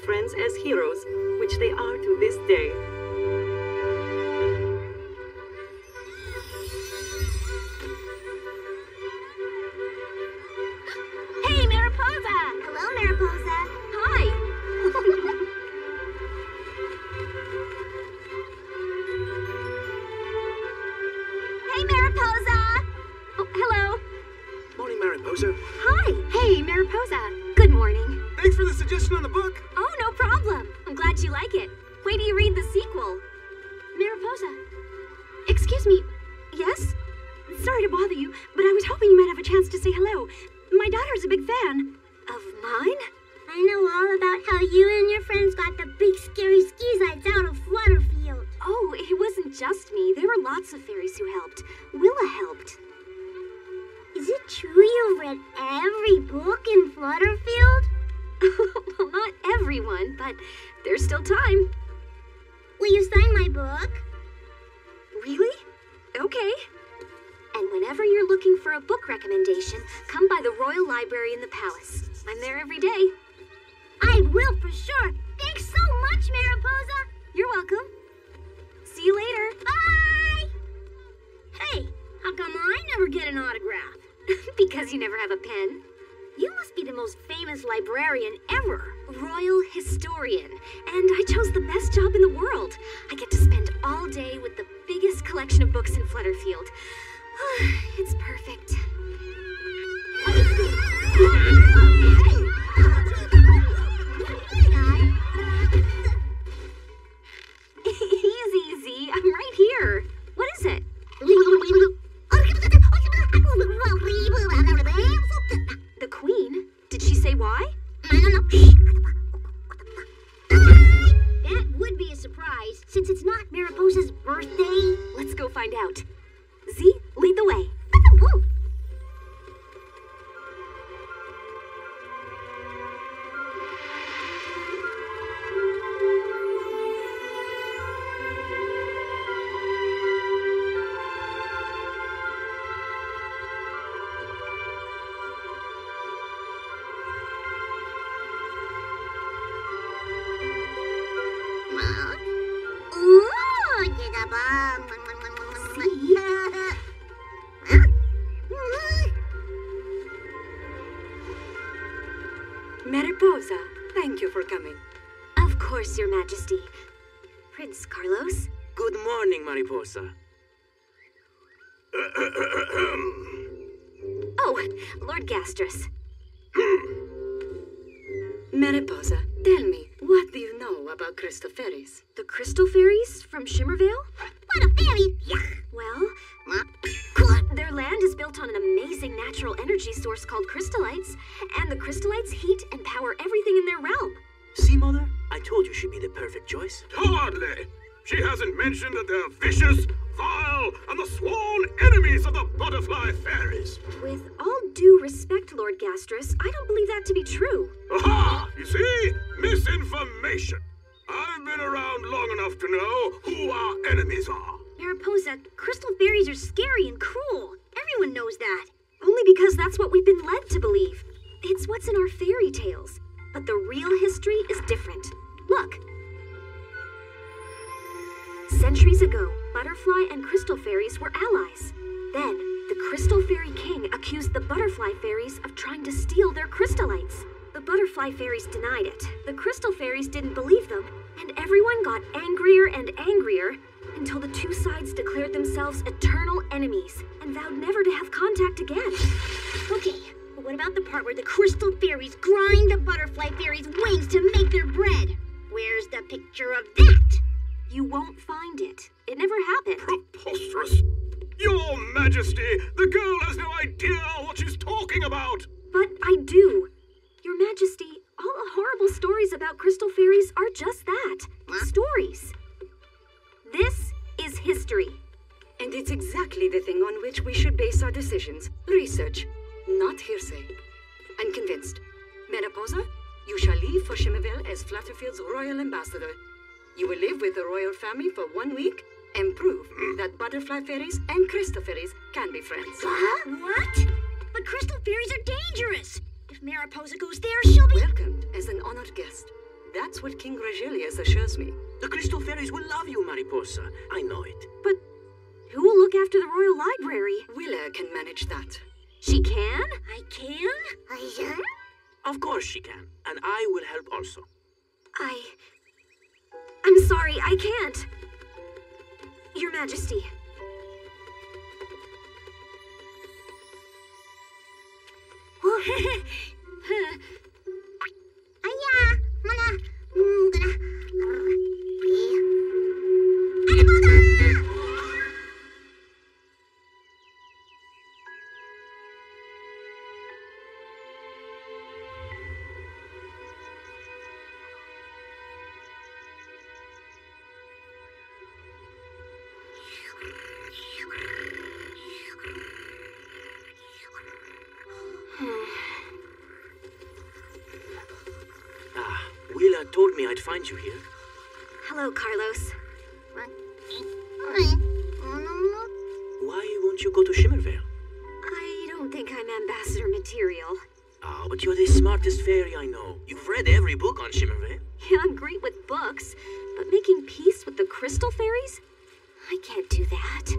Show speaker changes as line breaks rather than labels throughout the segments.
friends as heroes, which they are to this day.
Hey, Mariposa! Hello, Mariposa. Hi. Hey, Mariposa! Oh, hello.
Morning, Mariposa.
Hi. Hey, Mariposa. Good morning.
Thanks for the suggestion on the book.
Oh, no problem. I'm glad you like it. Wait till you read the sequel. Mariposa. Excuse me. Yes? Sorry to bother you, but I was hoping you might have a chance to say hello. My daughter's a big fan. Of mine?
I know all about how you and your friends got the big scary ski sites out of Flutterfield.
Oh, it wasn't just me. There were lots of fairies who helped. Willa helped.
Is it true you've read every book in Flutterfield?
Well, not everyone, but there's still time.
Will you sign my book?
Really? Okay. And whenever you're looking for a book recommendation, come by the Royal Library in the Palace. I'm there every day.
I will for sure. Thanks so much, Mariposa.
You're welcome. See you later.
Bye! Hey, how come I never get an autograph?
Because you never have a pen.
You must be the most famous librarian ever.
Royal historian. And I chose the best job in the world. I get to spend all day with the biggest collection of books in Flutterfield. It's perfect. Easy, Z. I'm right here. What is it? The Queen? Did she say why?
That would be a surprise, since it's not Mariposa's birthday.
Let's go find out. Z, lead the way.
Mariposa, thank you for coming.
Of course, Your Majesty. Prince Carlos?
Good morning, Mariposa.
Oh, Lord Gastris.
Mariposa, tell me, what do you know about crystal fairies?
The Crystal Fairies from Shimmervale?
What a fairy!
Well, their land is built on an amazing natural energy source called crystallites, and the crystallites heat and power everything in their realm.
See, Mother? I told you she'd be the perfect choice.
Hardly! She hasn't mentioned that they're vicious, vile, and the sworn enemies of the butterfly fairies.
With all due respect, Lord Gastris, I don't believe that to be true.
Aha! You see? Misinformation. I've been around long enough to know who our enemies are.
Mariposa, crystal fairies are scary and cruel. Everyone knows that.
Only because that's what we've been led to believe. It's what's in our fairy tales. But the real history is different. Look. Centuries ago, butterfly and crystal fairies were allies. Then, the Crystal Fairy King accused the butterfly fairies of trying to steal their crystallites. The butterfly fairies denied it. The crystal fairies didn't believe them, and everyone got angrier and angrier until the two sides declared themselves eternal enemies and vowed never to have contact again.
Okay, but what about the part where the crystal fairies grind the butterfly fairies' wings to make their bread? Where's the picture of that?
You won't find it. It never happened.
Preposterous. Your Majesty, the girl has no idea what she's talking about.
But I do. Your Majesty, all the horrible stories about crystal fairies are just that. Stories. This is history.
And it's exactly the thing on which we should base our decisions. Research, not hearsay. I'm convinced. Mariposa, you shall leave for Shimmerville as Flutterfield's royal ambassador. You will live with the royal family for 1 week and prove that butterfly fairies and crystal fairies can be friends.
What? But crystal fairies are dangerous. If Mariposa goes there, she'll be...
Welcomed as an honored guest. That's what King Regelius assures me.
The Crystal Fairies will love you, Mariposa. I know it.
But who will look after the Royal Library?
Willa can manage that.
She can?
I can?
Of course she can. And I will help also.
I'm sorry, I can't. Your Majesty.
Willa told me I'd find you here.
Hello, Carlos.
Why won't you go to Shimmervale?
I don't think I'm ambassador material.
Oh, but you're the smartest fairy I know. You've read every book on Shimmervale.
Yeah, I'm great with books, but making peace with the Crystal Fairies? I can't do that.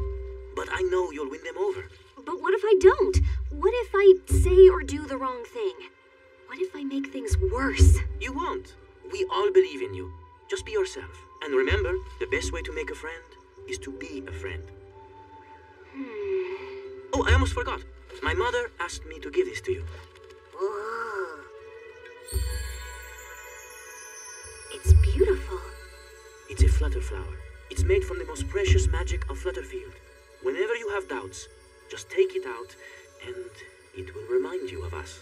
But I know you'll win them over.
But what if I don't? What if I say or do the wrong thing? What if I make things worse?
You won't. We all believe in you. Just be yourself. And remember, the best way to make a friend is to be a friend. Oh, I almost forgot. My mother asked me to give this to you.
It's beautiful.
It's a flutter flower. It's made from the most precious magic of Flutterfield. Whenever you have doubts, just take it out and it will remind you of us.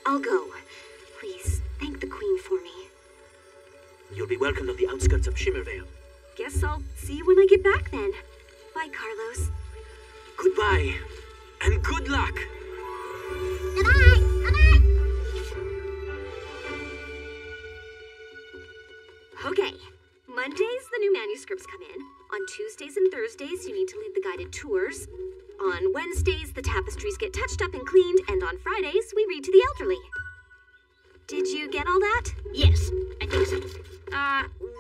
I'll go. Please, thank the Queen for me.
You'll be welcomed on the outskirts of Shimmervale.
Guess I'll see you when I get back then. Bye, Carlos.
Goodbye, and good luck!
Okay, Mondays the new manuscripts come in. On Tuesdays and Thursdays you need to lead the guided tours. On Wednesdays the tapestries get touched up and cleaned, and on Fridays we read to the elderly. Did you get all that?
Yes, I think so.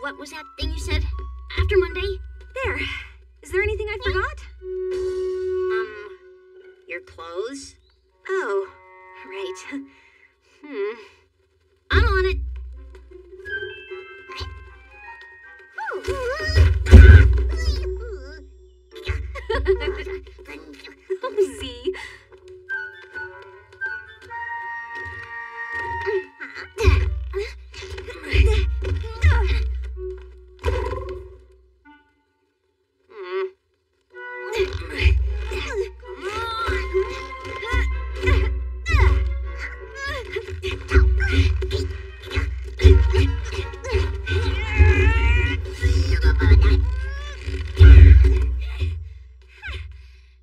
What was that thing you said? After Monday?
There. Is there anything I forgot?
Your clothes?
Oh, right.
I'm on it.
Z.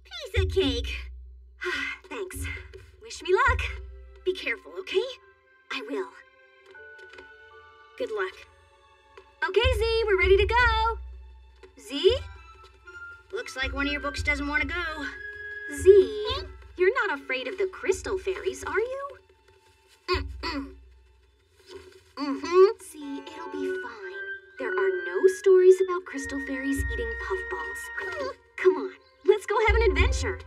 Piece of cake.
Thanks. Wish me luck.
Be careful, okay?
I will.
Good luck.
Okay, Z, we're ready to go. Z?
Looks like one of your books doesn't want to go.
Z, you're not afraid of the Crystal Fairies, are you? See, it'll be fine. There are no stories about Crystal Fairies eating puffballs. Come on, let's go have an adventure.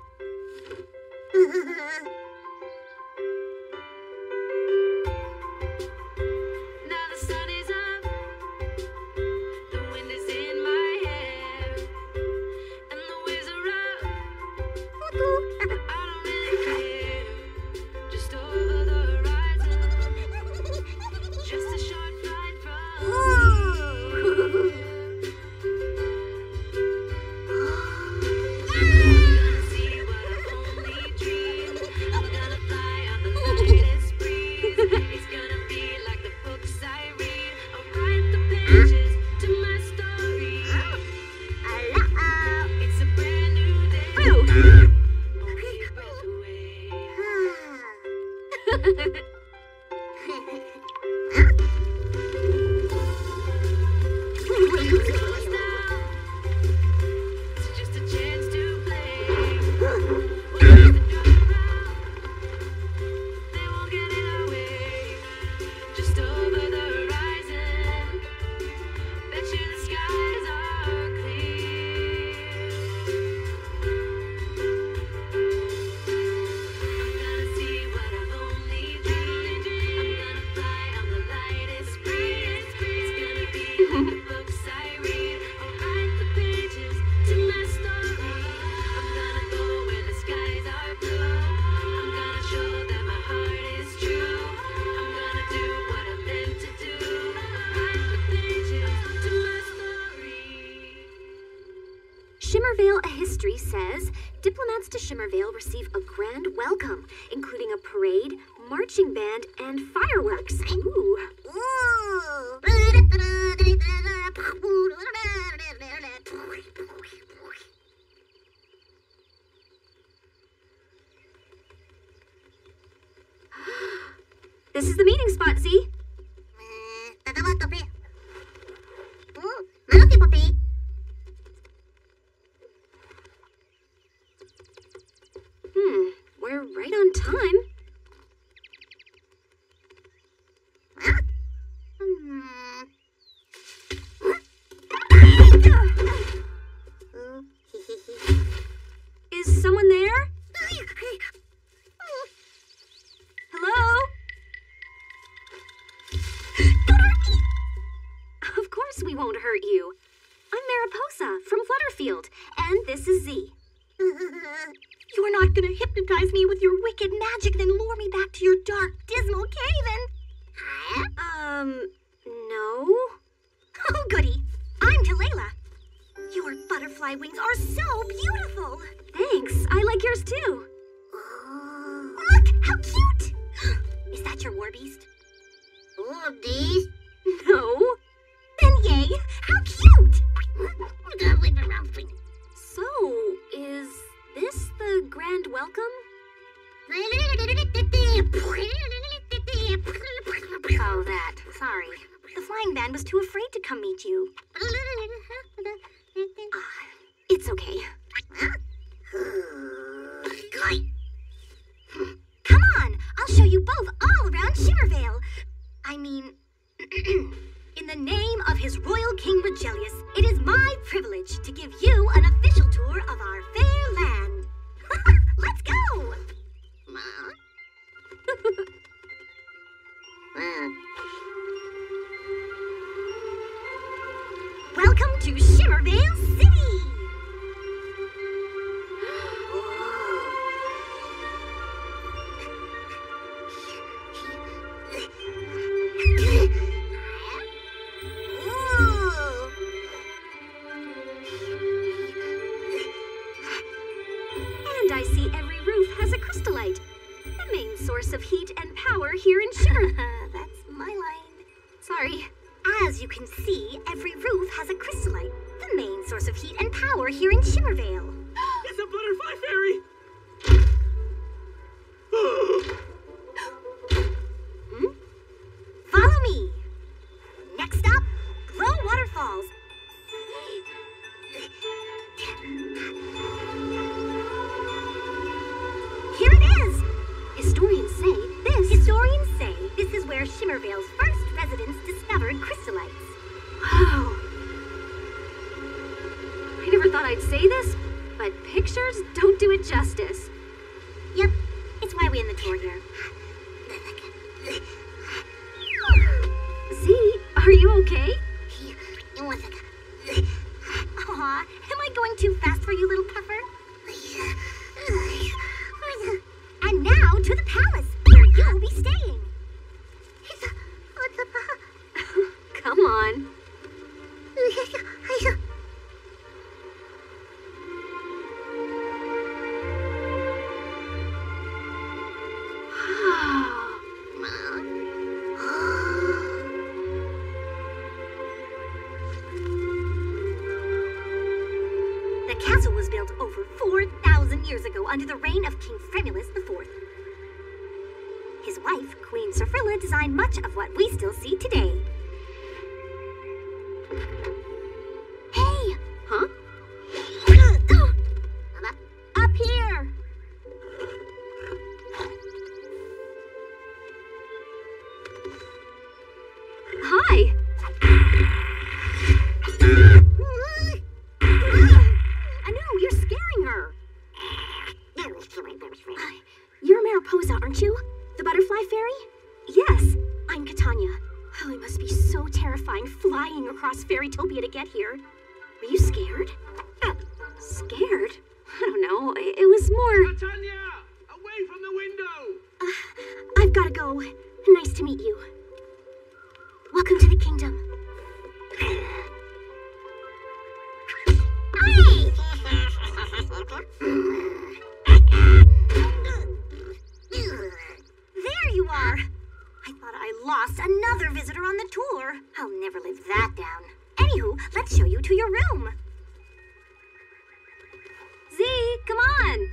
Now the sun is up, the wind is in my hair, and the waves are up. I don't really care, just over the horizon, just a short flight from see you Well, history says diplomats to Shimmervale receive a grand welcome, including a parade, marching band, and fireworks. Ooh. This is the meeting spot, Z. We're right on time. Is someone there? Hello? Don't hurt me! Of course we won't hurt you. I'm Mariposa from Flutterfield, and this is Z.
You're not gonna hypnotize me with your wicked magic, then lure me back to your dark, dismal cave and...
No?
Oh, goody. I'm Talayla. Your butterfly wings are so beautiful.
Thanks, I like yours too.
Look, how cute! Is that your war beast? War beast?
No.
Then yay, how cute!
So, is this the grand welcome?
Oh, that. Sorry. The flying band was too afraid to come meet you.
It's okay.
Come on, I'll show you both all around Shimmervale. I mean, in the name of His Royal King Regelius, it is my privilege to give you an official tour of our fair land. Let's go! Welcome to Shimmervale City!
And I see every roof has a crystallite, the main source of heat and power here in Shimmer.
That's my line.
Sorry.
As you can see, every roof has a crystallite, the main source of heat and power here in Shimmervale.
It's a butterfly fairy!
Follow me. Next up, Glow Waterfalls. Here it is.
Historians say
this is where Shimmervale's first residents discovered crystallites.
Wow. I never thought I'd say this, but pictures don't do it justice.
Yep, it's why we end the tour here.
Z, are you okay?
Aw, am I going too fast for you, little puffer? And now to the palace, where you'll be staying.
Come on.
The castle was built over 4,000 years ago under the reign of King Fremulus IV. His wife, Queen Serfrilla, designed much of what we still see today. Hey!
Huh?
Up here!
Hi.
Anu, you're scaring her. You're Mariposa, aren't you? The butterfly fairy?
Yes.
I'm Catania. Oh, it must be so terrifying flying across Fairytopia to get here. Were you scared?
Scared? I don't know. It was more...
Tanya! Away from the window!
I've gotta go. Nice to meet you. Welcome to the kingdom. Hey! on the tour. I'll never live that down. Anywho, let's show you to your room.
Z, come on!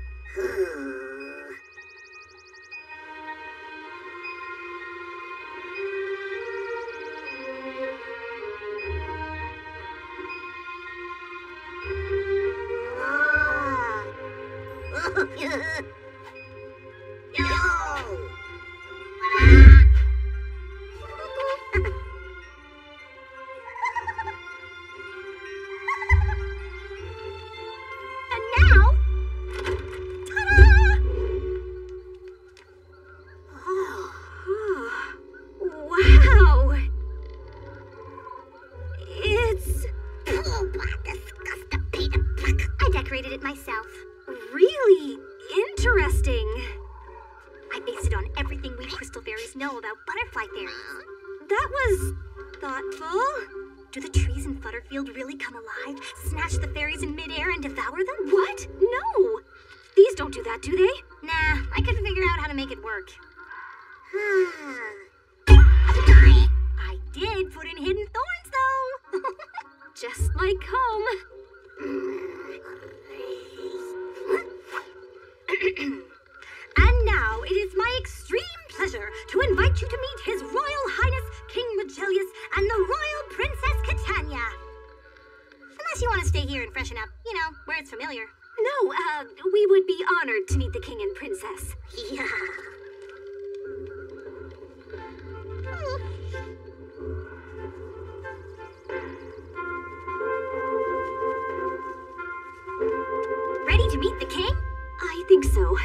Know about butterfly fairies. That was thoughtful. Do the trees in Flutterfield really come alive, snatch the fairies in midair, and devour them?
What? No! These don't do that, do they?
Nah, I couldn't figure out how to make it work. I did put in hidden thorns, though.
Just like home.
And now it is my extreme pleasure to invite you to meet His Royal Highness King Regelius and the Royal Princess Catania. Unless you want to stay here and freshen up, you know, where it's familiar.
No, we would be honored to meet the king and princess.
Yeah. Ready to meet the king?
I think so.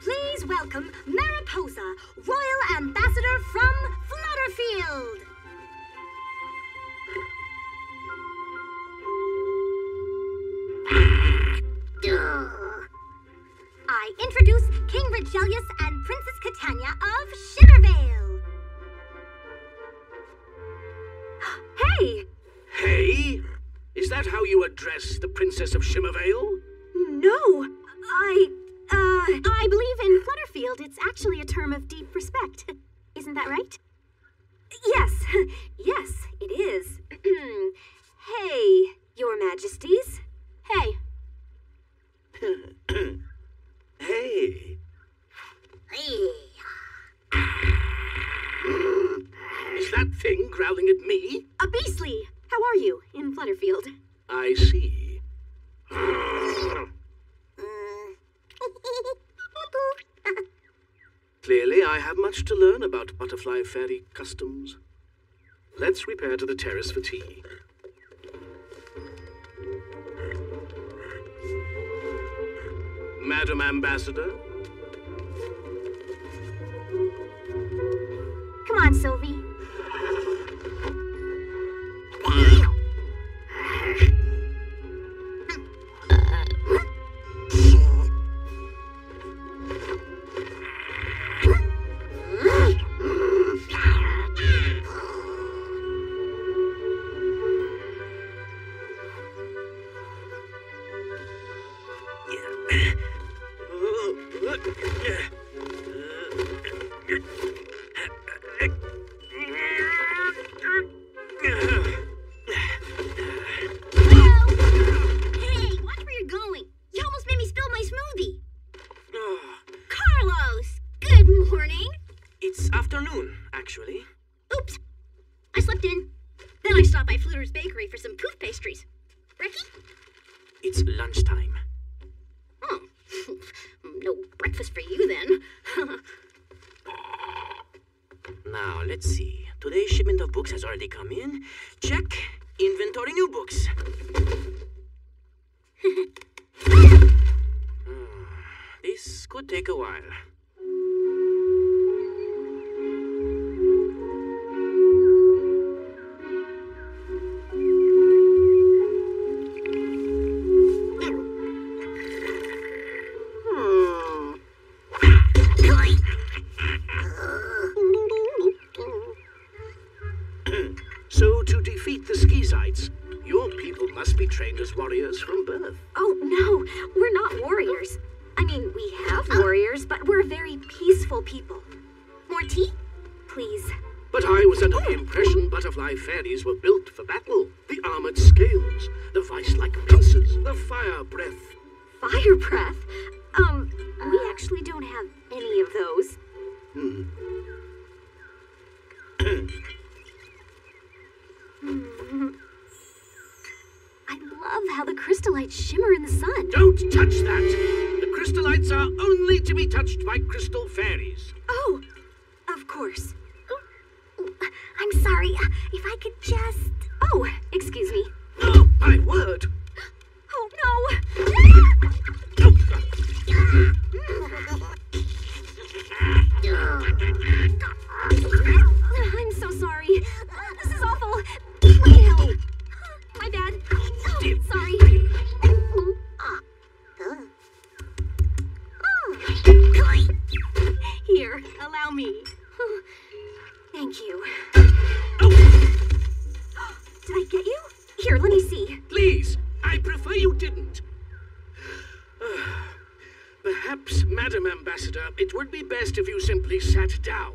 Please welcome Mariposa, Royal Ambassador from Flutterfield. I introduce King Regelius and Princess Catania of Shimmervale.
Hey!
Hey? Is that how you address the Princess of Shimmervale?
No, I believe in Flutterfield it's actually a term of deep respect. Isn't that right? Yes, yes, it is. Hey, Your Majesties. Hey.
Hey. Is that thing growling at me?
A Beastly, how are you in Flutterfield?
I see. Clearly, I have much to learn about butterfly fairy customs. Let's repair to the terrace for tea. Madam Ambassador?
Come on, Sylvie. Oops. I slept in. Then I stopped by Flutter's Bakery for some poof pastries. Brekkie?
It's lunchtime.
Oh. No breakfast for you, then.
Now, let's see. Today's shipment of books has already come in. Check. Inventory new books. This could take a while.
So, to defeat the Skeezites, your people must be trained as warriors from birth.
Oh, no, we're not warriors. I mean, we have warriors, but we're very peaceful people. people.
More tea?
Please.
But I was under the impression butterfly fairies were built for battle. The armored scales, the vice-like pincers, the fire breath.
Fire breath? We actually don't have any of those. I love how the crystallites shimmer in the sun.
Don't touch that! The crystallites are only to be touched by crystal fairies.
Oh, of course.
I'm sorry. If I could just...
Oh, excuse me.
Oh, my word!
Oh, no! I'm so sorry. This is awful. Let me help. My bad. Oh, sorry. Here, allow me. Thank you.
Oh,
Did I get you? Here, let me see.
please, I prefer you didn't. Perhaps, Madam Ambassador, it would be best if you simply sat down.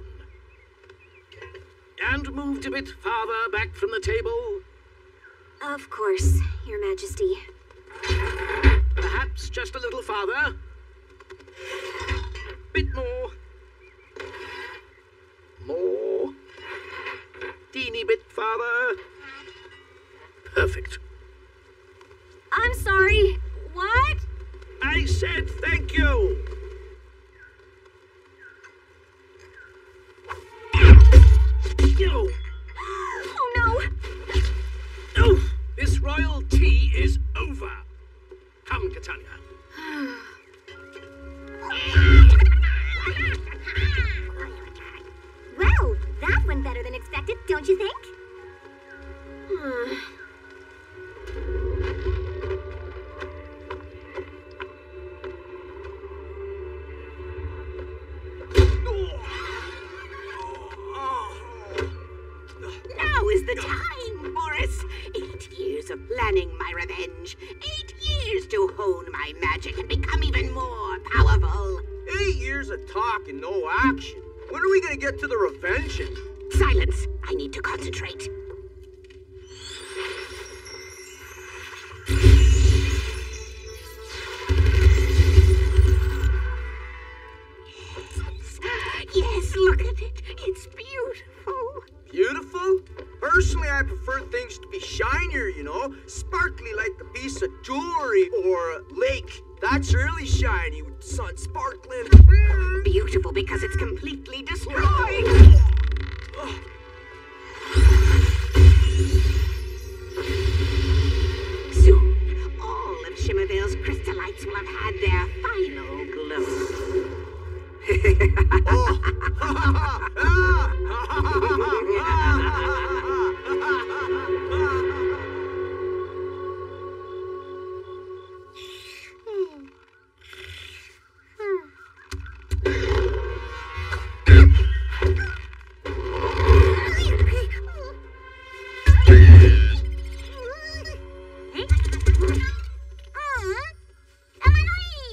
And moved a bit farther back from the table.
Of course, Your Majesty.
Perhaps just a little farther. Bit more. More. Teeny bit farther. Perfect.
I'm sorry. What?
I said thank you. Yo.
Oh, no.
Oh, this royal tea is over. Come, Katania.
Well, that went better than expected, don't you think?
Now is the time, Boris. 8 years of planning my revenge. 8 years to hone my magic and become even more powerful.
8 years of talk and no action. When are we gonna get to the revenging?
Silence. I need to concentrate. Yes, look at it. It's beautiful.
Beautiful? Personally, I prefer things to be shinier, you know? Sparkly like a piece of jewelry or a lake. That's really shiny with the sun sparkling.
Beautiful because it's completely destroyed. Soon, all of Shimmerville's crystallites will have had their final glow.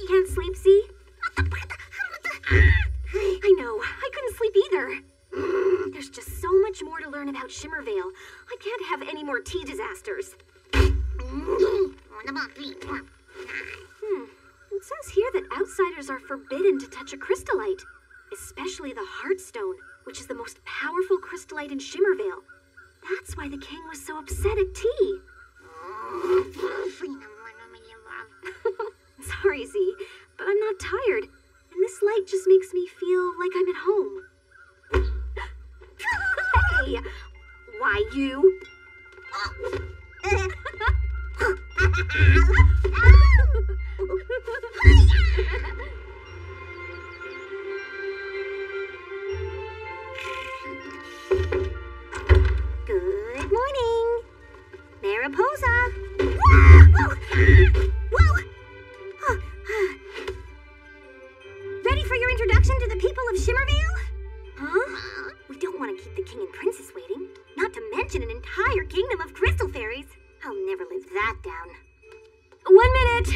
Can't sleep, see? I know. I couldn't sleep either. There's just so much more to learn about Shimmervale. I can't have any more tea disasters. It says here that outsiders are forbidden to touch a crystallite, especially the Heartstone, which is the most powerful crystallite in Shimmervale. That's why the king was so upset at tea. Sorry, Z, but I'm not tired, and this light just makes me feel like I'm at home. Hey! Why, you?
Good morning. Mariposa. Whoa! Whoa! Ready for your introduction to the people of Shimmervale?
Huh?
We don't want to keep the king and princess waiting. Not to mention an entire kingdom of crystal fairies. I'll never live that down.
1 minute!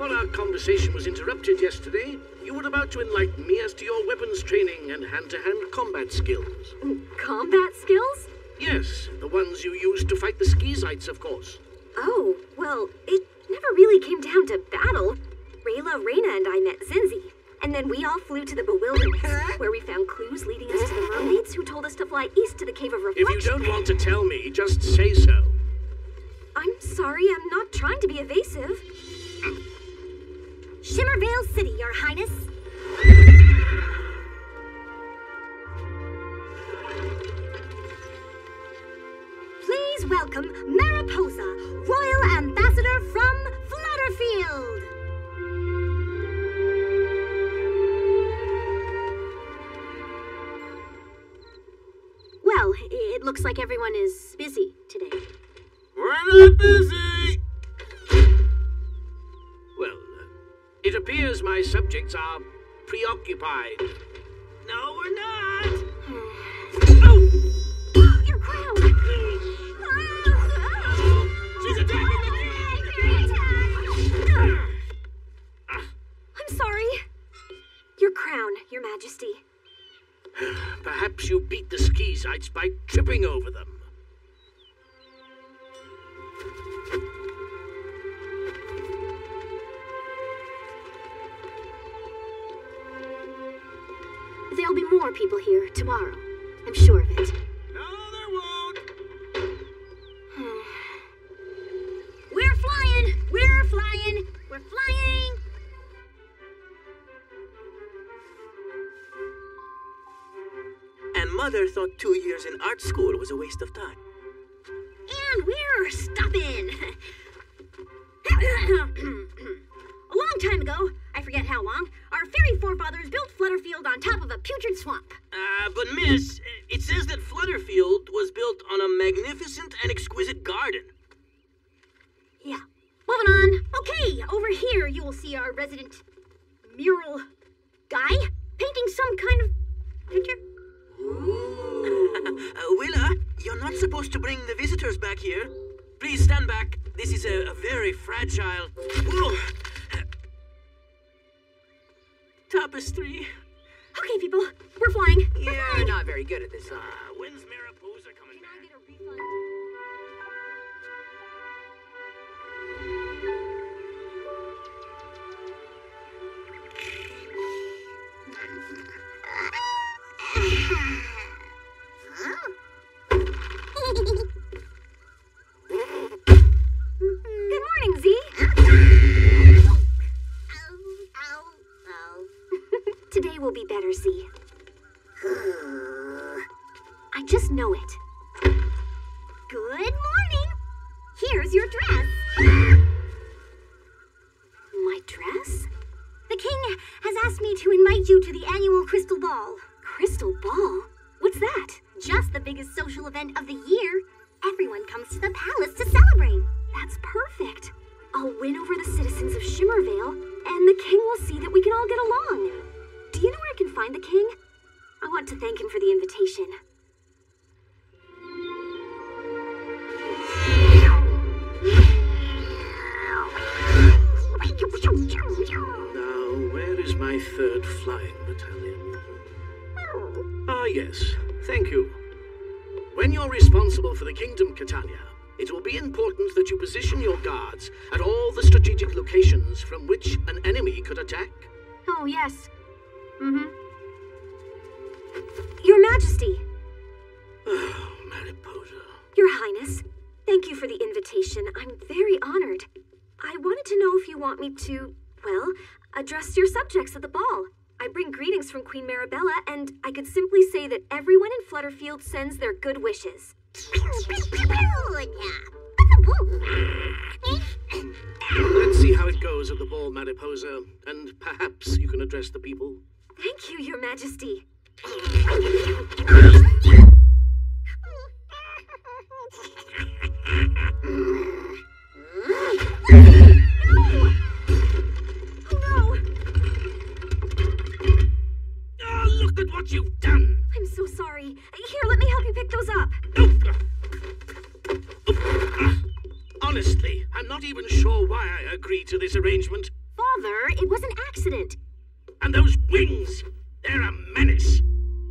before our conversation was interrupted yesterday, you were about to enlighten me as to your weapons training and hand-to-hand combat skills.
Combat skills?
Yes, the ones you used to fight the Skeezites, of course.
Oh, well, it never really came down to battle. Rayla, Reyna, and I met Zinzi. And then we all flew to the Bewilderment, where we found clues leading us to the mermaids who told us to fly east to the Cave of Reflection.
If you don't want to tell me, just say so.
I'm sorry, I'm not trying to be evasive.
Shimmervale City, Your Highness. Please welcome Mariposa, Royal Ambassador from Flutterfield.
Well, it looks like everyone is busy today.
We're not busy!
Well, it appears my subjects are preoccupied.
No, we're not!
Your crown!
She's attacking the king!
I'm sorry. Your crown, Your Majesty.
Perhaps you beat the Skeezites by tripping over them.
There'll be more people here tomorrow. I'm sure of it.
No, there won't!
We're flying! We're flying! We're flying!
And Mother thought 2 years in art school was a waste of time.
And we're stopping! A long time ago, I forget how long, our fairy forefathers built Flutterfield on top of a putrid swamp.
But miss, it says that Flutterfield was built on a magnificent and exquisite garden.
Yeah. Moving on. Okay, over here you will see our resident mural guy painting some kind of picture.
Willa, you're not supposed to bring the visitors back here. Please stand back. This is a very fragile... Whoa. Tapestry.
Okay, people, we're flying. We're
Yeah,
flying.
not very good at this.
When's Mariposa coming
Can I
back?
get a refund?
Good morning, Z. Today will be better, Z. I just know it.
Good morning. Here's your dress.
My dress?
The king has asked me to invite you to the annual Crystal Ball.
Crystal ball? What's that?
Just the biggest social event of the year. Everyone comes to the palace to celebrate.
That's perfect. I'll win over the citizens of Shimmervale, and the king will see that we can all get along. Do you know where I can find the king? I want to thank him for the invitation.
Now, where is my 3rd Flying Battalion? Ah, yes. Thank you. When you're responsible for the Kingdom Catania, it will be important that you position your guards at all the strategic locations from which an enemy could attack.
Oh, yes. Your Majesty.
Oh, Mariposa.
Your Highness. Thank you for the invitation. I'm very honored. I wanted to know if you want me to, well, address your subjects at the ball. I bring greetings from Queen Marabella, and I could simply say that everyone in Flutterfield sends their good wishes.
Let's see how it goes at the ball, Mariposa, and perhaps you can address the people.
Thank you, Your Majesty.
Oh, look at what you've done!
I'm so sorry. Here, let me help you pick those up.
Honestly, I'm not even sure why I agreed to this arrangement.
Father, it was an accident.
And those wings! They're a menace.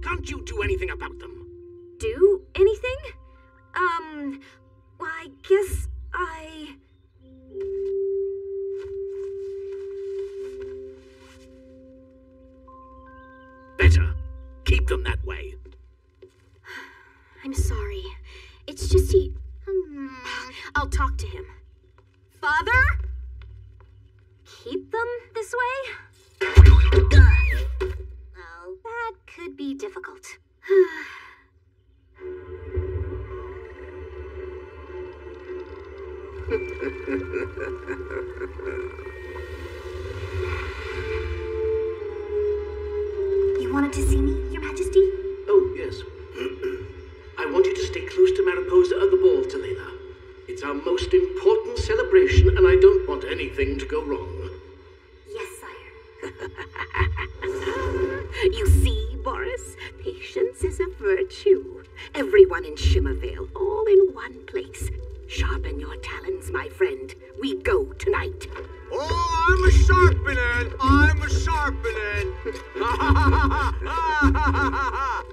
Can't you do anything about them?
Do anything? Well, I guess I...
Better. Keep them that way.
I'm sorry. It's just he... I'll talk to him. Father? Keep them this way? Well, that could be difficult.
You wanted to see me, Your Majesty?
Oh, yes. I want you to stay close to Mariposa at the ball, Talena. It's our most important celebration, and I don't want anything to go wrong.
Yes, sire.
You see, Boris, patience is a virtue. Everyone in Shimmervale, all in one place. Sharpen your talons, my friend. We go tonight.
Oh, I'm a sharpening! I'm a sharpening! Ha ha ha ha ha ha ha!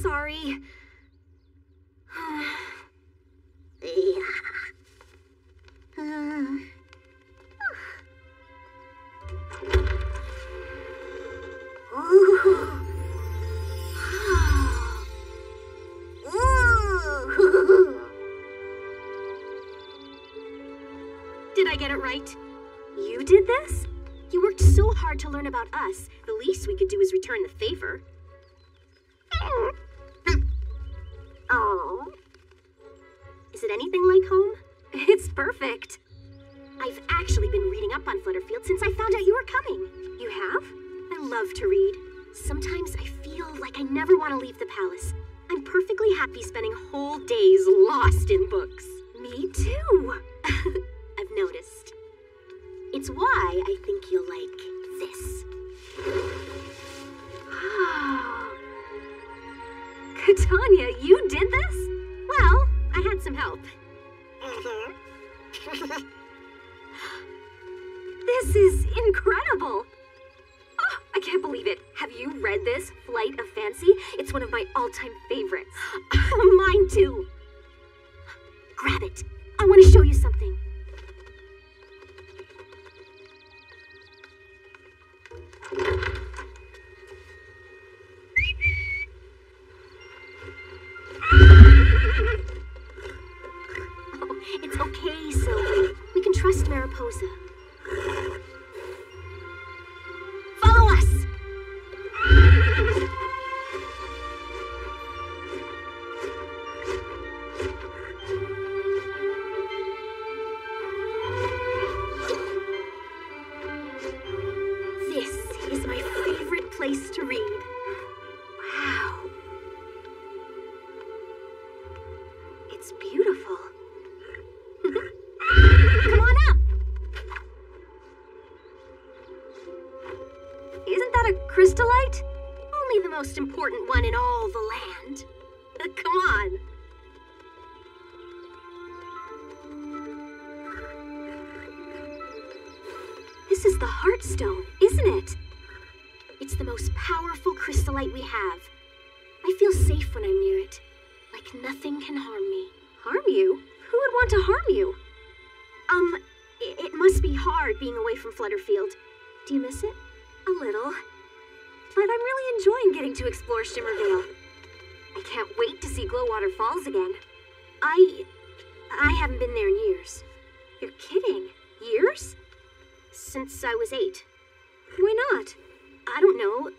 Sorry. Did I get it right? You did this? You worked so hard to learn about us. The least we could do is return the favor. Oh. Is it anything like home? It's perfect. I've actually been reading up on Flutterfield since I found out you were coming. You have? I love to read. Sometimes I feel like I never want to leave the palace. I'm perfectly happy spending whole days lost in books. Me too. I've noticed. It's why I think you'll like this. Katanya, you did this? Well, I had some help. This is incredible. Oh, I can't believe it. Have you read this, Flight of Fancy? It's one of my all-time favorites. Mine too. Grab it. I want to show you something. Oh, it's okay, Sylvie. We can trust Mariposa. Follow us! This is my favorite place to read. Wow. It's beautiful. Come on up! Isn't that a crystallite? Only the most important one in all the land. Come on. This is the Heartstone, isn't it? It's the most powerful crystallite we have. I feel safe when I'm near it. Like nothing can harm me. Harm you? Who would want to harm you? It must be hard being away from Flutterfield. Do you miss it? A little. But I'm really enjoying getting to explore Shimmervale. I can't wait to see Glowwater Falls again. I haven't been there in years. You're kidding. Years? Since I was 8. Why not? I don't know.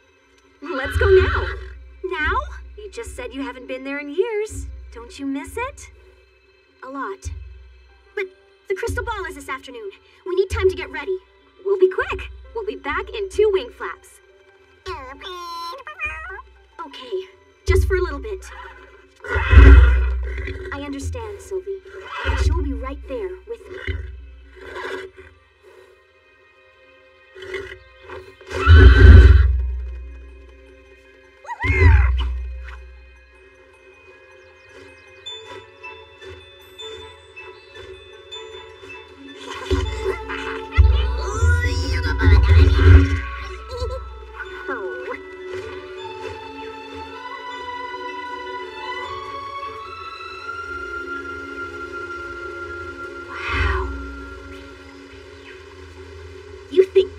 Let's go now. Now? You just said you haven't been there in years. Don't you miss it? A lot. But the crystal ball is this afternoon. We need time to get ready. We'll be quick. We'll be back in 2 wing flaps. Okay, just for a little bit. I understand, Sylvie. But you'll be right there with me.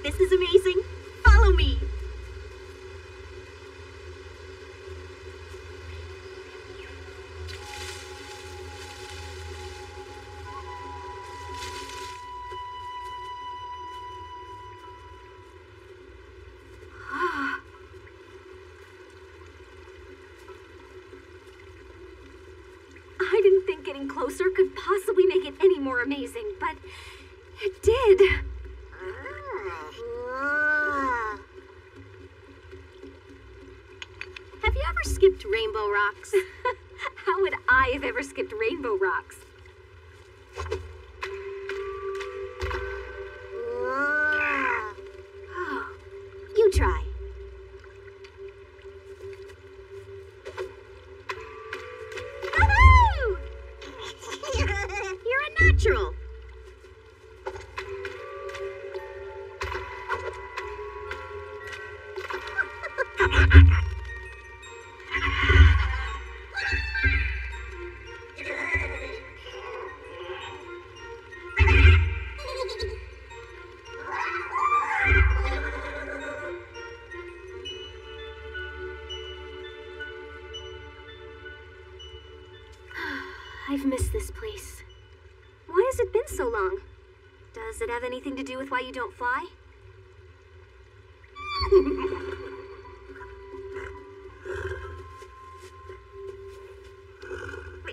this is amazing? Follow me. I didn't think getting closer could possibly make it any more amazing, but it did. Have you ever skipped Rainbow Rocks? How would I have ever skipped Rainbow Rocks? Oh, you try. Woohoo! You're a natural. I've missed this place. Why has it been so long? Does it have anything to do with why you don't fly?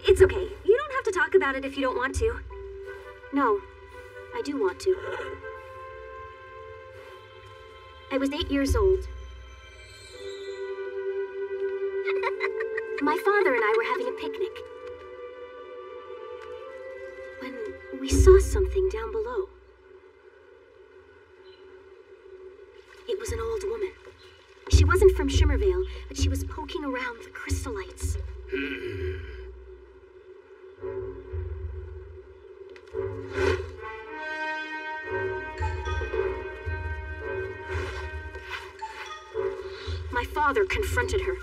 It's okay. You don't have to talk about it if you don't want to. No, I do want to. I was 8 years old. My father and I were having a picnic when we saw something down below. It was an old woman. She wasn't from Shimmervale, but she was poking around the crystal lights. My father confronted her.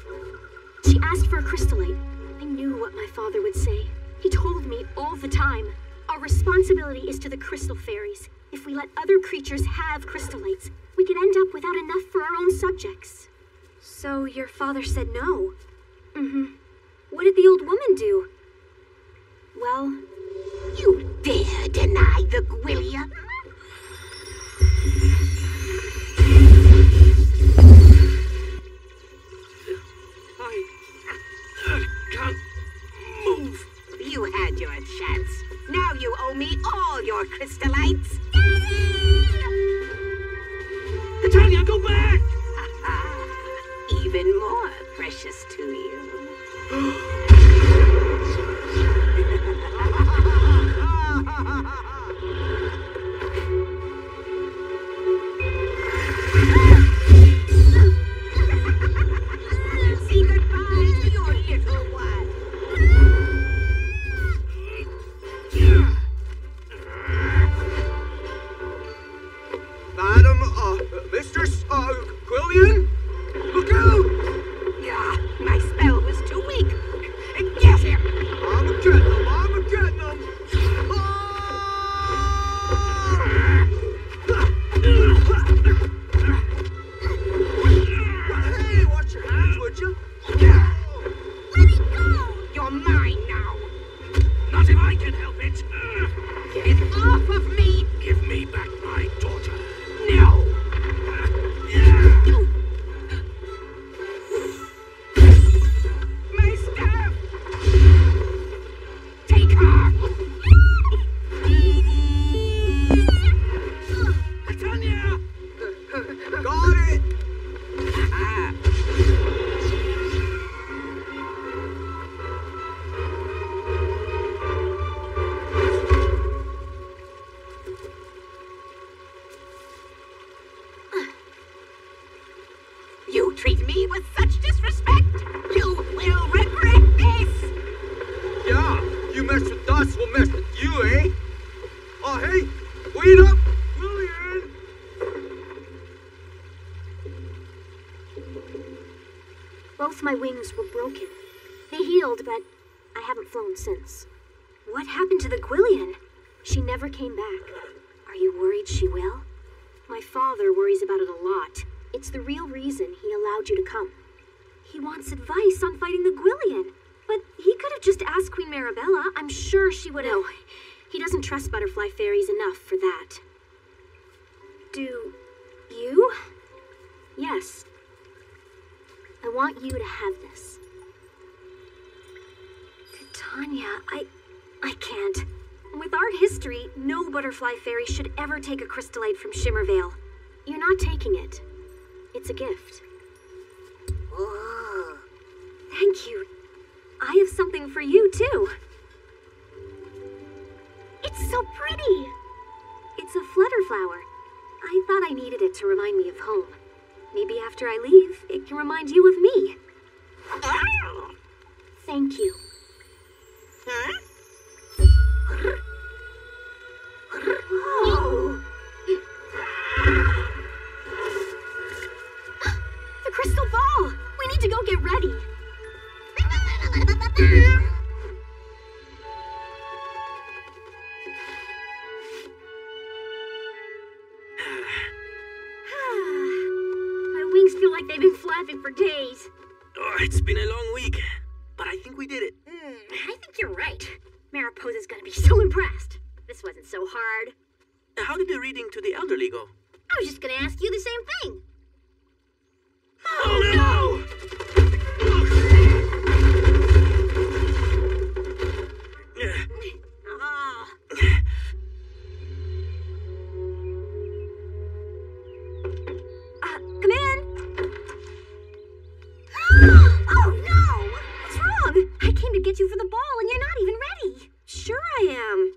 She asked for a crystallite. I knew what my father would say. He told me all the time, our responsibility is to the crystal fairies. If we let other creatures have crystallites, we could end up without enough for our own subjects. So your father said no? Mm-hmm. What did the old woman do? Well,
You dare deny the Gwyllia?
I can't move.
You had your chance. Now you owe me all your crystallites.
Titania, go back!
Even more precious to you. Say goodbye to your little one.
Madam, Mistress, Quillian? Look out!
Yeah, my spell was too weak. Get him!
I'm getting him! Hey, watch your hands, would you?
Let me go! You're mine now.
Not if I can help it.
Get off of me!
Give me back my daughter.
No! My staff! Take her!
Titania!
Got it!
You treat me with such disrespect! You will regret this!
Yeah, you mess with us, we'll mess with you, eh? Oh, hey, wait up, Quillian!
both my wings were broken. They healed, but I haven't flown since. What happened to the Gwyllian? She never came back. Are you worried she will? My father worries about it a lot. It's the real reason he allowed you to come. He wants advice on fighting the Gwillian. But he could have just asked Queen Marabella. I'm sure she would have...
No, he doesn't trust butterfly fairies enough for that.
Do you?
Yes. I want you to have this.
Tanya, I can't. With our history, no butterfly fairy should ever take a crystallite from Shimmervale.
You're not taking it. It's a gift.
Oh, thank you. I have something for you, too.
It's so pretty.
It's a flutter flower. I thought I needed it to remind me of home. Maybe after I leave, it can remind you of me.
Thank you.
Huh?
Oh.
The crystal ball! We need to go get ready.
My wings feel like they've been flapping for days.
Oh, it's been a long week, but I think we did it.
I think you're right. Mariposa's gonna be so impressed. This wasn't so hard.
How did the reading to the elderly go?
I was just gonna ask you the same thing.
Oh no!
Come in.
Oh no!
What's wrong? I came to get you for the ball and you're not even ready. Sure I am.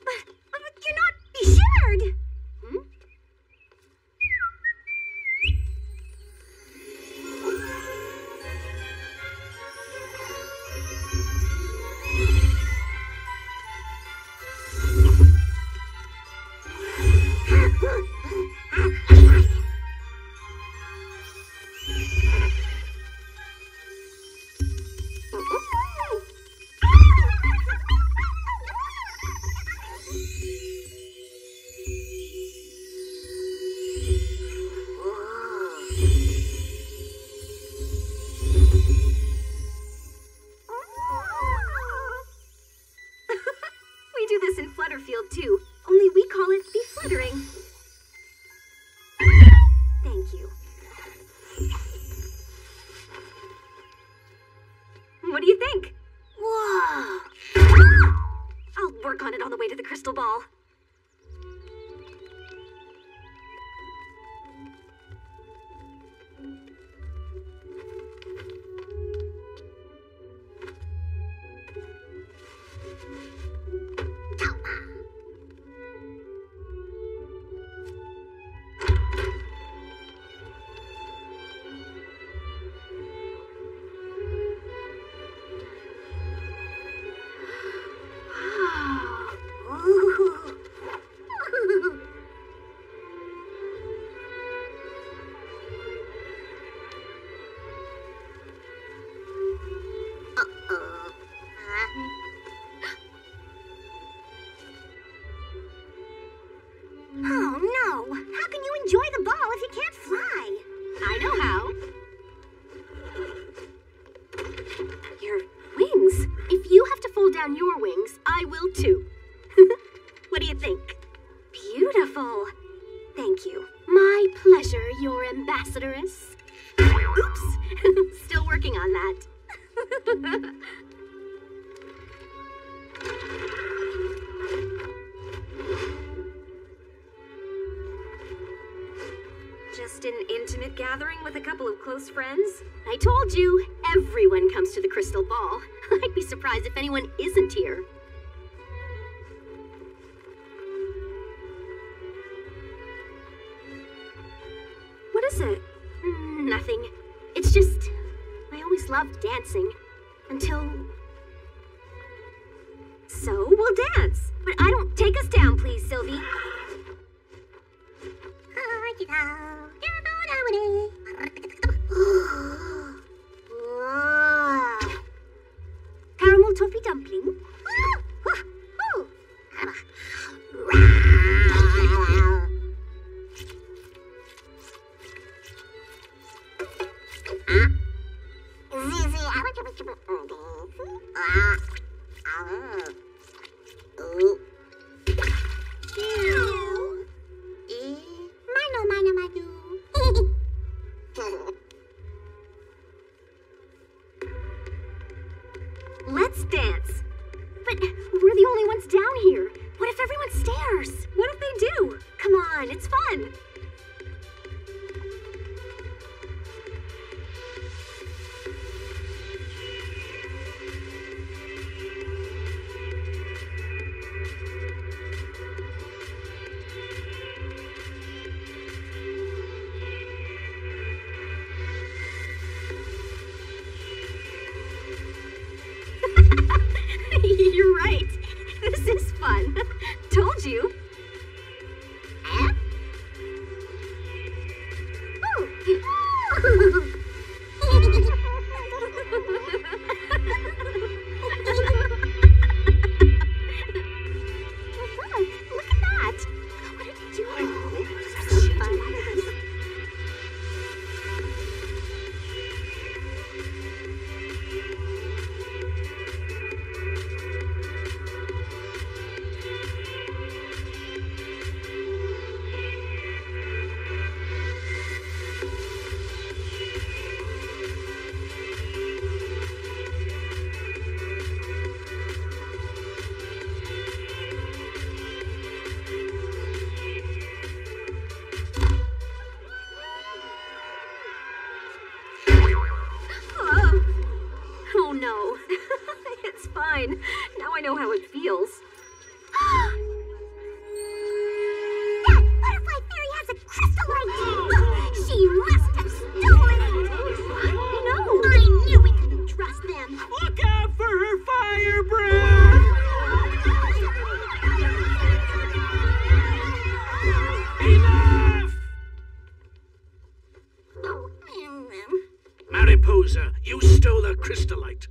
But you're not be shimmered.
We do this in Flutterfield too, only we call it befluttering. Thank you. What do you think?
Whoa!
I'll work on it on the way to the crystal ball.
Oh no! How can you enjoy the ball if you can't fly?
I know how.
Your wings?
If you have to fold down your wings, I will too. What do you think?
Beautiful. Thank you.
My pleasure, your ambassadoress. Oops. Still working on that.
Just an intimate gathering with a couple of close friends?
I told you, everyone comes to the crystal ball. I'd be surprised if anyone isn't here.
What is it?
Nothing. It's just, I always loved dancing. Until...
So we'll dance. But I don't... Take us down, please, Sylvie.
Caramel toffee dumpling.
on, it's fun.
You're right. This is fun. Told you. Look at that. What are you doing? So fun. Oh no. It's fine. Now I know how it feels.
That butterfly fairy has a crystallite! She must have stolen it!
No.
I knew we couldn't trust them!
Look out for her fire breath! Enough! Mariposa, you stole a crystallite.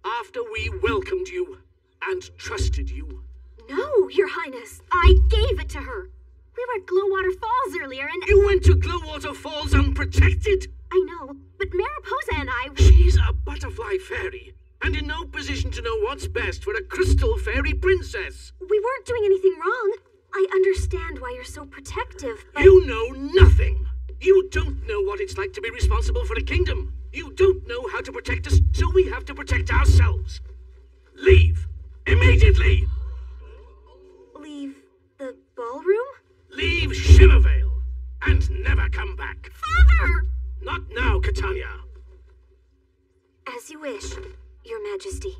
After we welcomed you and trusted you.
No, Your Highness. I gave it to her. We were at Glowwater Falls earlier and...
You went to Glowwater Falls unprotected?
I know, but Mariposa and I...
She's a butterfly fairy, and in no position to know what's best for a crystal fairy princess.
We weren't doing anything wrong. I understand why you're so protective, but...
You know nothing. You don't know what it's like to be responsible for a kingdom. You don't know how to protect us, so we have to protect ourselves. Leave. Immediately.
Leave the ballroom?
Leave Shimmervale and never come back.
Father!
Not now, Catania.
As you wish, Your Majesty.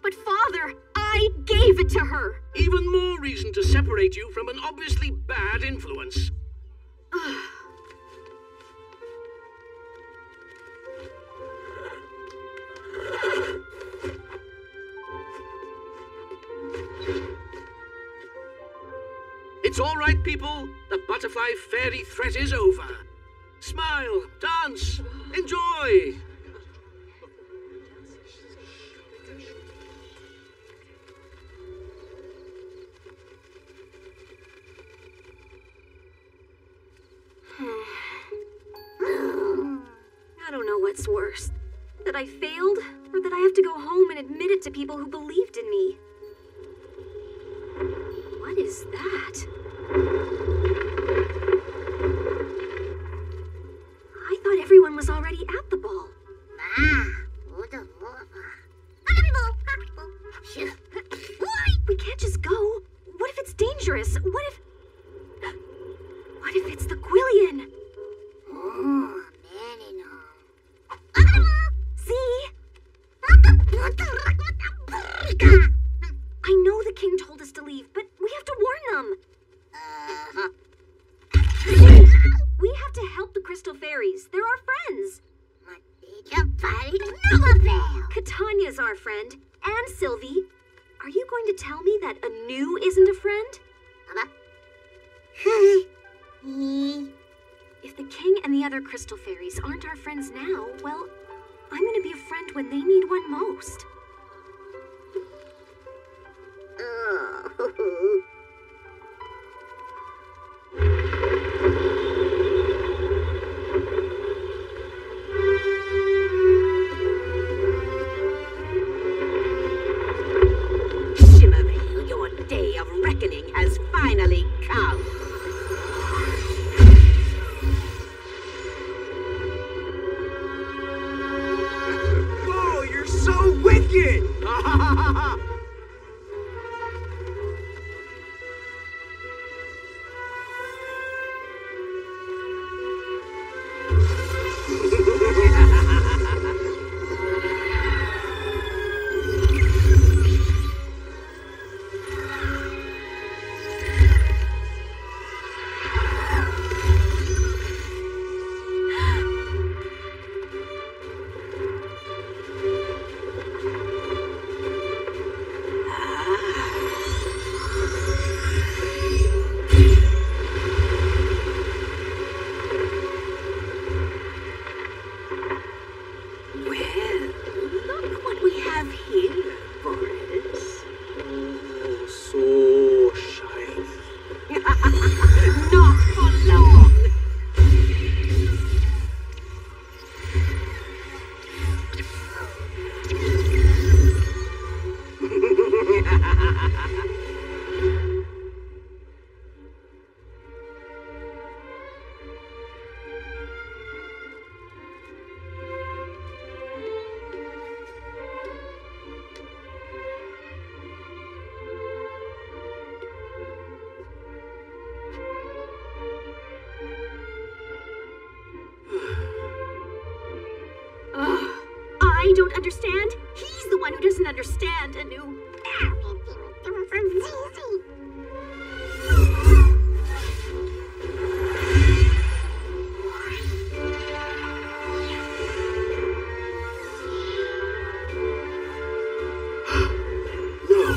But Father, I gave it to her!
Even more reason to separate you from an obviously bad influence. It's all right, people. The butterfly fairy threat is over. Smile, dance, enjoy.
I don't know what's worse. That I failed, or that I have to go home and admit it to people who believed in me. What is that? I thought everyone was already at the ball. We can't just go. What if it's dangerous? What if it's the Quillian? See? I know the king told us to leave, but we have to warn them. We have to help the Crystal Fairies. They're our friends. Catania's our friend. And Sylvie. Are you going to tell me that Anu isn't a friend? If the king and the other Crystal Fairies aren't our friends now, well, I'm going to be a friend when they need one most.
Shimmervale, your day of reckoning has finally come.
I don't understand. He's the one who doesn't understand, Anu.
No.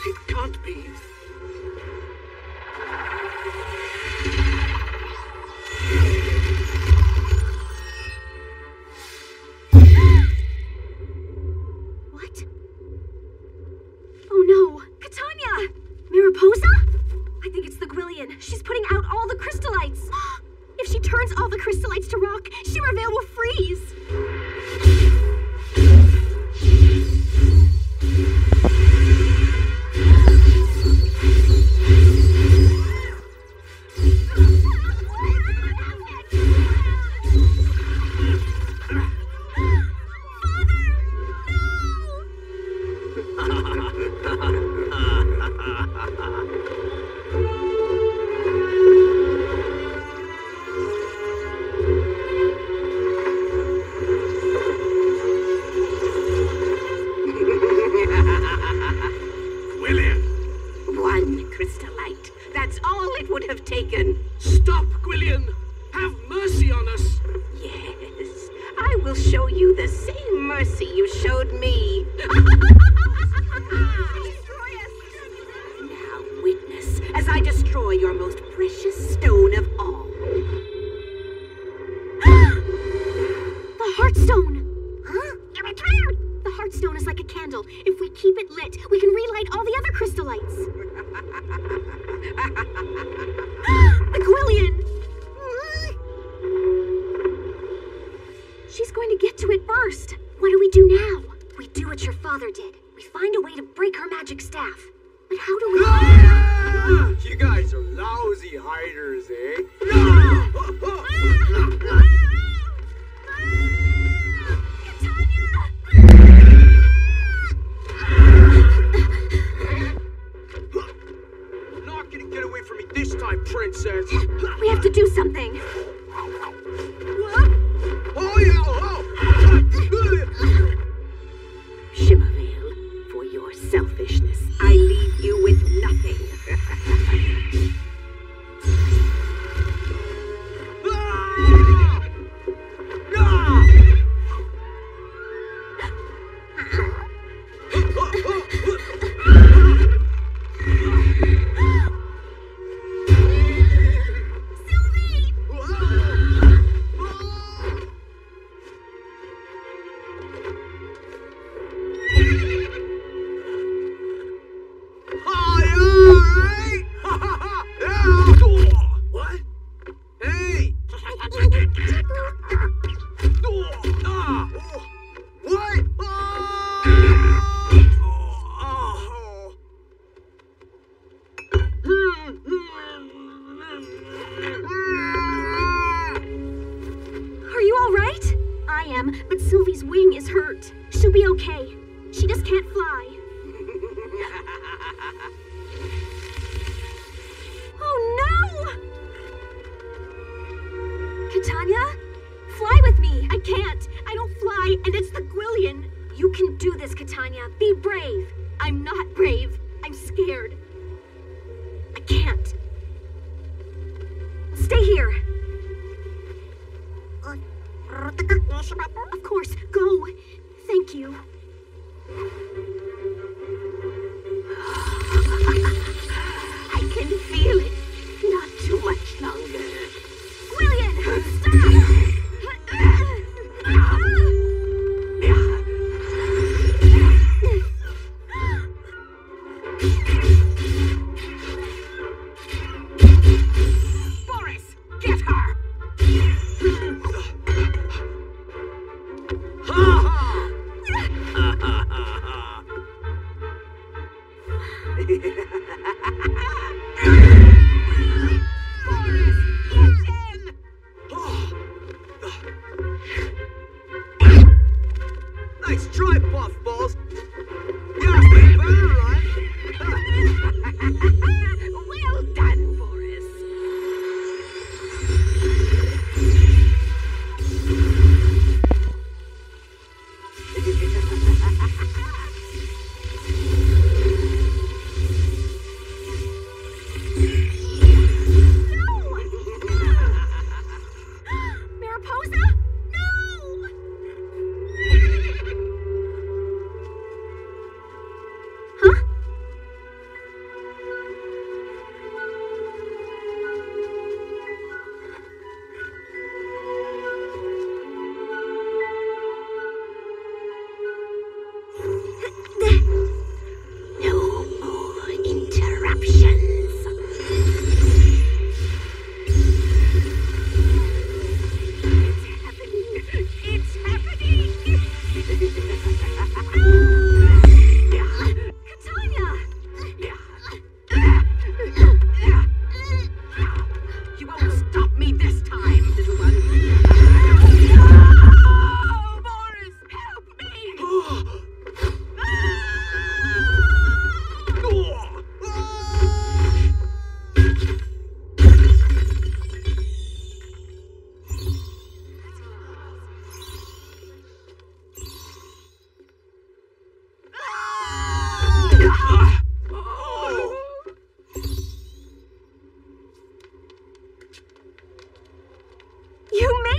It can't be.
What? Oh no! Catania! Mariposa? I think it's the Gwillian. She's putting out all the crystallites. If she turns all the crystallites to rock, Shimmervale will freeze.
Gwillian!
One crystallite. That's all it would have taken.
Stop, Gwillian! Have mercy on us!
Yes, I will show you the same mercy you showed me. Now witness as I destroy your most precious stone of all.
The Heartstone! Huh? The Heartstone is like a candle. If we keep it lit, we can relight all the other crystallites. The Gwillian! She's going to get to it first. What do we do now? We do what your father did. We find a way to break her magic staff. But how do we...
Ah! You guys are lousy hiders, eh? You're not gonna get away from me this time, princess.
We have to do something.
Oh, yeah, oh!
Shimmervale, for your selfishness, I leave you with nothing.
What? Hey! What?
Are you all right? I am, but Sylvie's wing is hurt. She'll be okay. She just can't fly. Oh no! Catania? Fly with me! I can't! I don't fly, and it's the Gwillian! You can do this, Catania. Be brave! I'm not brave. I'm scared. I can't. Stay here. Of course. Go. Thank you.
I can feel it. Not too much longer.
Gwillian! Stop!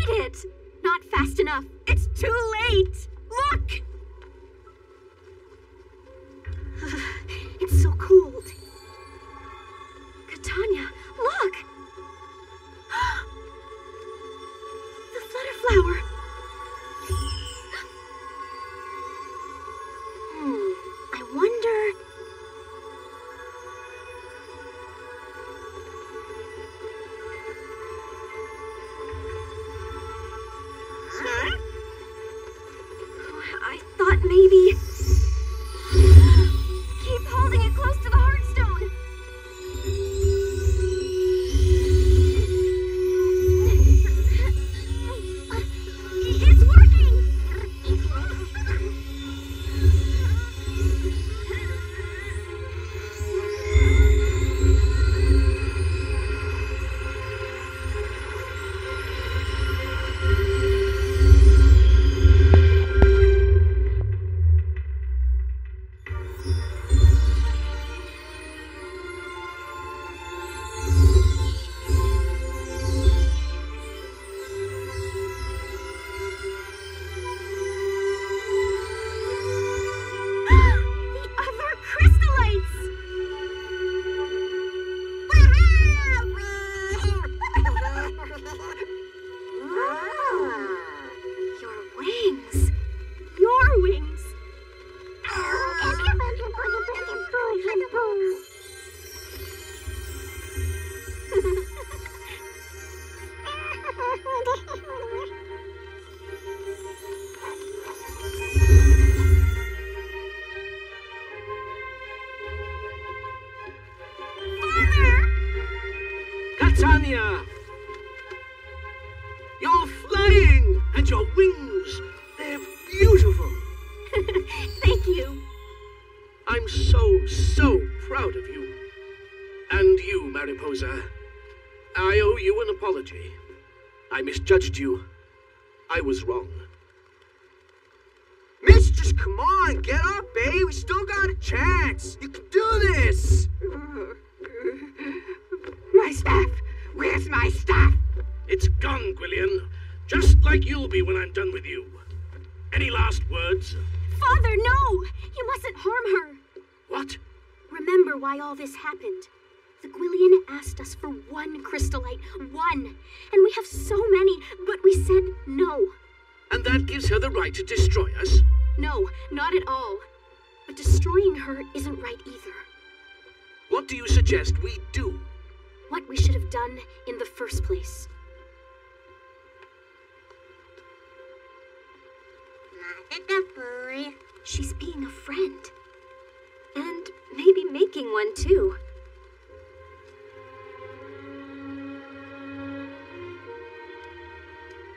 made it! Not fast enough. It's too late! Look! It's so cold. Catania, look! The flutterflower. I wonder... I thought maybe... Keep holding it close to the heartstone. It's working!
Catania! You're flying! And your wings, they're beautiful!
Thank you.
I'm so proud of you. And you, Mariposa. I owe you an apology. I misjudged you. I was wrong.
Mistress, come on, get up, babe. We still got a chance. You can do this.
My staff! Where's my staff?
It's gone, Gwillian. Just like you'll be when I'm done with you. Any last words?
Father, no! You mustn't harm her.
What?
Remember why all this happened. The Gwillian asked us for one crystallite. One. And we have so many, but we said no.
And that gives her the right to destroy us?
No, not at all. But destroying her isn't right either.
What do you suggest we do?
What we should have done in the first place. She's being a friend. And maybe making one too.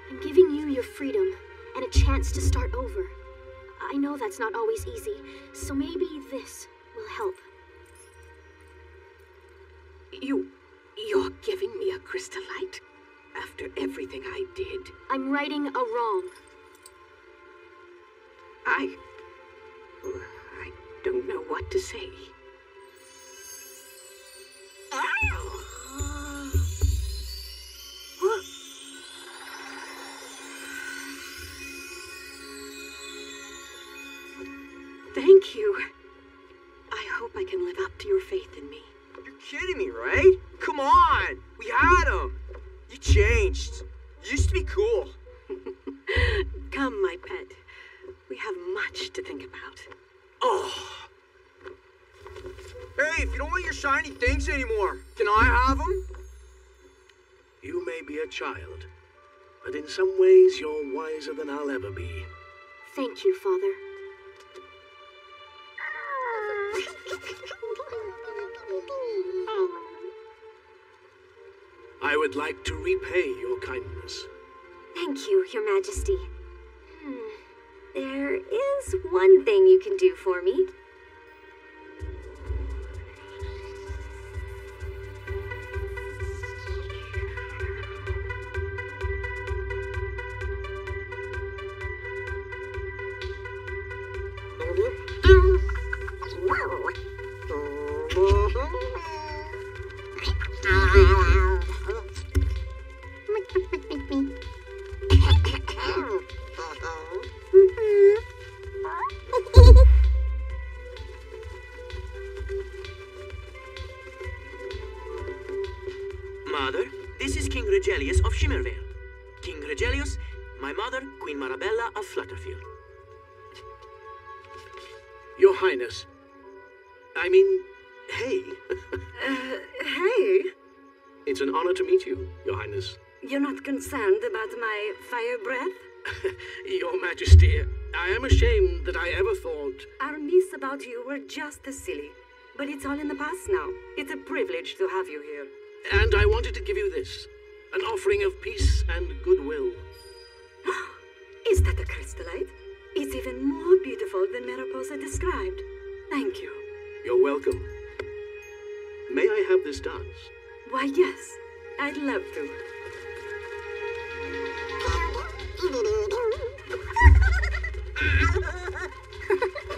I'm giving you your freedom and a chance to start over. I know that's not always easy, so maybe this will help.
You're giving me a crystallite? After everything I did?
I'm righting a wrong.
I don't know what to say. Thank you. I hope I can live up to your faith in me.
You're kidding me, right? Come on. We had him. You changed. You used to be cool.
Come, my pet. We have much to think about.
Oh. Hey, if you don't want your shiny things anymore, can I have them?
You may be a child, but in some ways you're wiser than I'll ever be.
Thank you, Father.
I would like to repay your kindness.
Thank you, Your Majesty. There is one thing you can do for me.
Mother, this is King Regelius of Shimmervale. King Regelius, my mother, Queen Marabella of Flutterfield.
Your Highness. I mean, hey.
Hey.
It's an honor to meet you, Your Highness.
You're not concerned about my fire breath?
Your Majesty, I am ashamed that I ever thought...
Our myths about you were just as silly. But it's all in the past now. It's a privilege to have you here.
And I wanted to give you this. An offering of peace and goodwill.
Is that a crystallite? It's even more beautiful than Mariposa described. Thank you.
You're welcome. May I have this dance?
Why, yes. I'd love to.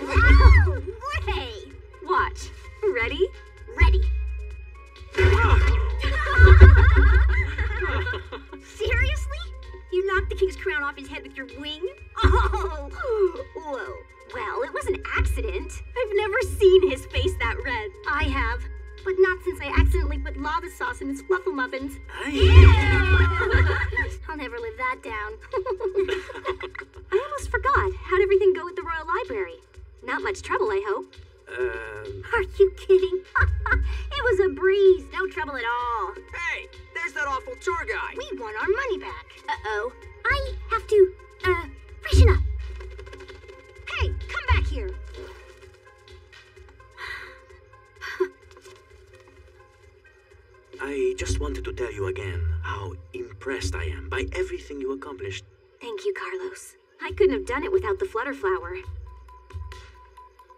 Wow! Great! Watch. Ready? Ready. Seriously? You knocked the king's crown off his head with your wing? Oh! Whoa. Well, it was an accident. I've never seen his face that red. I have. But not since I accidentally put lava sauce in his fluffle-muffins. I'll never live that down.
I almost forgot. How'd everything go at the Royal Library? Not much trouble, I hope.
Are you kidding? It was a breeze. No trouble at all.
Hey, there's that awful tour guide.
We want our money back. Uh-oh. I have to, freshen up. Hey, come back here.
I just wanted to tell you again how impressed I am by everything you accomplished.
Thank you, Carlos. I couldn't have done it without the Flutterflower.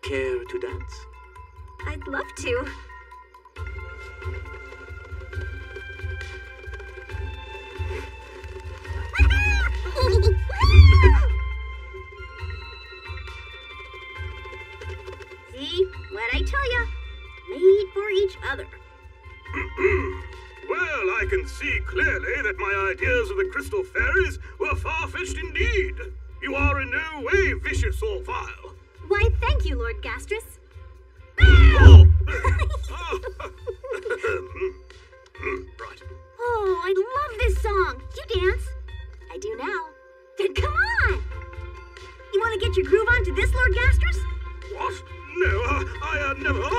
Care to dance?
I'd love to.
See? What'd I tell ya? Made for each other.
Well, I can see clearly that my ideas of the crystal fairies were far-fetched indeed. You are in no way vicious or vile.
Why, thank you, Lord Gastrus.
Oh! Right.
Oh, I love this song. Do you dance? I do now. Then come on. You want to get your groove on to this, Lord Gastrus?
What? No, I never... Oh!